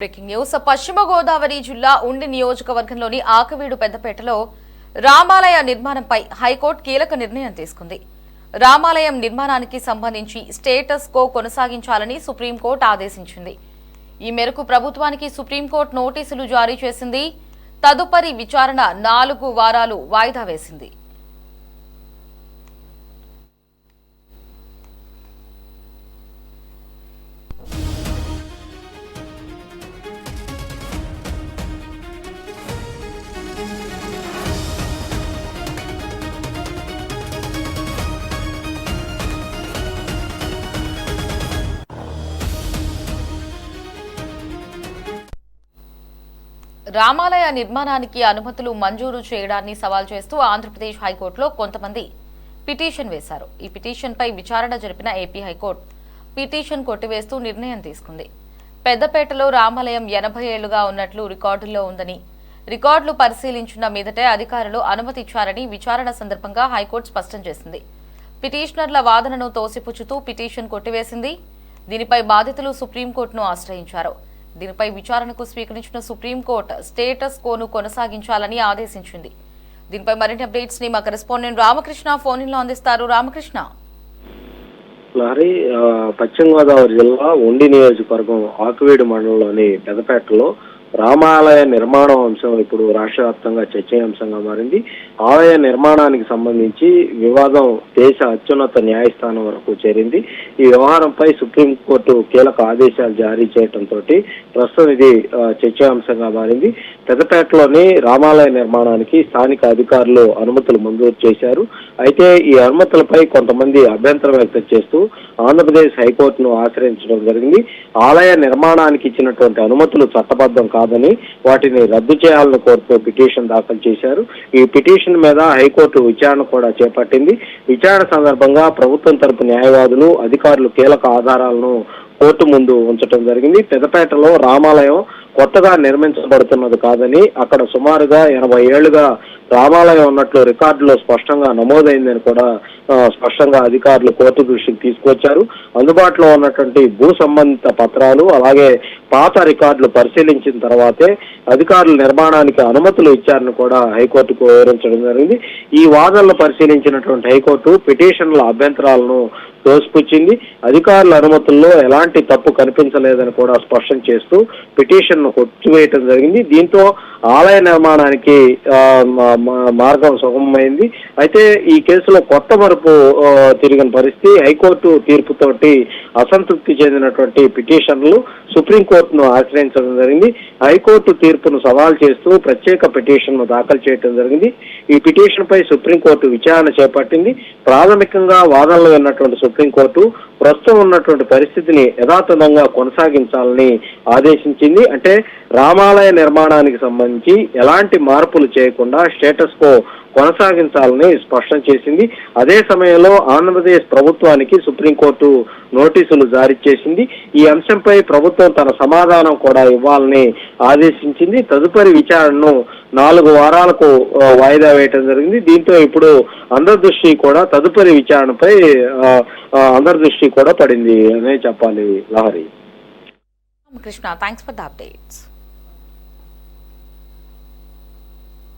Breaking news. పశ్చిమ గోదావరి జిల్లా ఉండి నియోజకవర్గంలోని ఆకవీడు పెద్దపేటలో రామాలయ నిర్మాణంపై హైకోర్టు కీలక నిర్ణయం తీసుకుంది. రామాలయం నిర్మాణానికి సంబంధించి స్టేటస్ కో కొనసాగించాలని సుప్రీంకోర్టు ఆదేశించింది. ఈ మేరకు ప్రభుత్వానికి సుప్రీంకోర్టు నోటీసులు జారీ చేసింది. తదుపరి విచారణ 4 వారాలు వాయిదా వేసింది. రామాలయ నిర్మాణానికి అనుమతులు మంజూరు చేయడాన్ని సవాల్ చేస్తూ ఆంధ్రప్రదేశ్ హైకోర్టులో కొంతమంది పిటిషన్ వేశారు. ఈ పిటిషన్పై విచారణ జరిపిన ఏపీ హైకోర్టు పిటిషన్ కొట్టివేస్తూ నిర్ణయం తీసుకుంది. పెద్దపేటలో రామాలయం 80 ఏళ్లుగా ఉన్నట్లు రికార్డుల్లో ఉందని, రికార్డులు పరిశీలించిన మీదటే అధికారులు అనుమతి ఇచ్చారని విచారణ సందర్భంగా హైకోర్టు స్పష్టం చేసింది. పిటిషనర్ల వాదనను తోసిపుచ్చుతూ పిటిషన్ కొట్టివేసింది. దీనిపై బాధితులు సుప్రీంకోర్టును ఆశ్రయించారు. దీనిపై విచారణకు స్వీకరించిన సుప్రీంకోర్టు స్టేటస్ కోను కొనసాగించాలని ఆదేశించింది. దీనిపై మరిన్ని అప్డేట్స్ ని మా కరెస్పాండెంట్ రామకృష్ణ ఫోన్ లో అందిస్తారు. రామకృష్ణ. లహరి, పశ్చిమ గోదావరి జిల్లా ఉండి నియోజకవర్గం ఆకువీడు మండలంలోని పెద్దపేటలో రామాలయ నిర్మాణం అంశం ఇప్పుడు రాష్ట్ర వ్యాప్తంగా చర్చనీయాంశంగా మారింది. ఆలయ నిర్మాణానికి సంబంధించి వివాదం దేశ అత్యున్నత న్యాయస్థానం వరకు చేరింది. ఈ వ్యవహారంపై సుప్రీంకోర్టు కీలక ఆదేశాలు జారీ చేయడంతో ప్రస్తుతం ఇది చర్చనీయాంశంగా మారింది. పెద్దపేటలోని రామాలయ నిర్మాణానికి స్థానిక అధికారులు అనుమతులు మంజూరు చేశారు. అయితే ఈ అనుమతులపై కొంతమంది అభ్యంతరం వ్యక్తం చేస్తూ ఆంధ్రప్రదేశ్ హైకోర్టును ఆశ్రయించడం జరిగింది. ఆలయ నిర్మాణానికి ఇచ్చినటువంటి అనుమతులు చట్టబద్ధం కాదని, వాటిని రద్దు చేయాలని కోరుతూ పిటిషన్ దాఖలు చేశారు. ఈ పిటిషన్ మీద హైకోర్టు విచారణ కూడా చేపట్టింది. విచారణ సందర్భంగా ప్రభుత్వం తరపు న్యాయవాదులు, అధికారులు కీలక ఆధారాలను కోర్టు ముందు ఉంచడం జరిగింది. పెద్దపేటలో రామాలయం కొత్తగా నిర్మించబడుతున్నది కాదని, అక్కడ సుమారుగా 80 ఏళ్లుగా రామాలయం ఉన్నట్లు రికార్డులో స్పష్టంగా నమోదైందని కూడా స్పష్టంగా అధికారులు కోర్టు దృష్టికి తీసుకొచ్చారు. అందుబాటులో ఉన్నటువంటి భూ సంబంధిత పత్రాలు అలాగే పాత రికార్డులు పరిశీలించిన తర్వాతే అధికారులు నిర్మాణానికి అనుమతులు ఇచ్చారని కూడా హైకోర్టుకు వివరించడం జరిగింది. ఈ వాదనలు పరిశీలించినటువంటి హైకోర్టు పిటిషన్ల అభ్యంతరాలను తోసిపుచ్చింది. అధికారుల అనుమతుల్లో ఎలాంటి తప్పు కనిపించలేదని కూడా స్పష్టం చేస్తూ పిటిషన్ ను కొట్టివేయటం జరిగింది. దీంతో ఆలయ నిర్మాణానికి మార్గం సుగమమైంది. అయితే ఈ కేసులో కొత్త మరుపు తిరిగిన పరిస్థితి. హైకోర్టు తీర్పుతోటి అసంతృప్తి చెందినటువంటి పిటిషన్లు సుప్రీంకోర్టును ఆశ్రయించడం జరిగింది. హైకోర్టు తీర్పును సవాల్ చేస్తూ ప్రత్యేక పిటిషన్ ను దాఖలు చేయడం జరిగింది. ఈ పిటిషన్ పై సుప్రీంకోర్టు విచారణ చేపట్టింది. ప్రాథమికంగా వాదనలు విన్నటువంటి సుప్రీంకోర్టు ప్రస్తుతం ఉన్నటువంటి పరిస్థితిని యథాతథంగా కొనసాగించాలని ఆదేశించింది. అంటే రామాలయ నిర్మాణానికి సంబంధించి ఎలాంటి మార్పులు చేయకుండా స్టేటస్ కో కొనసాగించాలని స్పష్టం చేసింది. అదే సమయంలో ఆంధ్రప్రదేశ్ ప్రభుత్వానికి సుప్రీంకోర్టు నోటీసులు జారీ చేసింది. ఈ అంశంపై ప్రభుత్వం తన సమాధానం కూడా ఇవ్వాలని ఆదేశించింది. తదుపరి విచారణను 4 వారాలకు వాయిదా వేయటం జరిగింది. దీంతో ఇప్పుడు అందరి దృష్టి కూడా తదుపరి విచారణపై అందరి దృష్టి కూడా పడింది అనే చెప్పాలి. Lahari. Krishna, thanks for the updates.